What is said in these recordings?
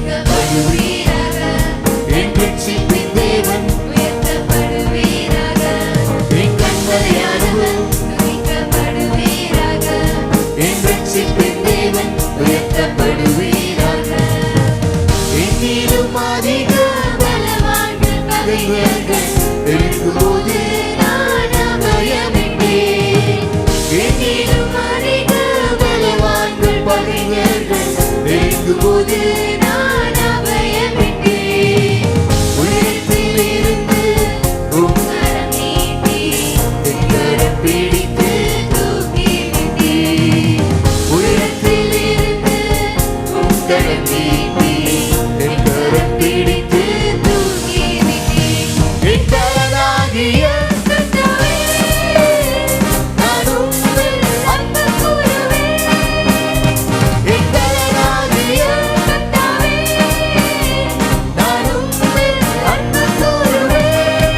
துதிக்கப்படுவீராக. என் ரட்சிப்பின் தேவன் உயர்த்தப்படுவீராக. என் கண்மலையானவர் துதிக்கப்படுவீராக. என் ரட்சிப்பின் தேவன் உயர்த்தப்படுவீராக. என்னிலும் அதிக பலவான்கள் பகைவர்கள் இருக்கும்போது நான் அபயமிட்டேன். என்னிலும் அதிக பலவான்கள் பகைவர்கள் இருக்கும்போது நான் அபயமிட்டேன். உயரத்தில் இருந்து உம் கரம் நீட்டி என் கரம் பிடித்து தூக்கி விட்டீர். உயரத்தில் இருந்து உம் கரம் நீட்டி என் கரம் பிடித்து தூக்கி விட்டீர். என் பலனாகிய கர்த்தாவே, நான் உம்மில் அன்பு கூறுவேன். என் பலனாகிய கர்த்தாவே, நான் உம்மில் அன்பு கூறுவேன்.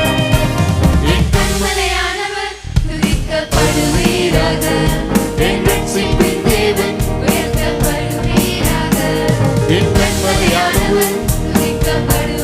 என் கண்மலையானவர் துதிக்கப்படுவீராக. என் ரட்சிப்பின் தேவன் உயர்த்தப்படுவீராக. என் கண்மலையானவர் துதிக்கப்படுவீராக.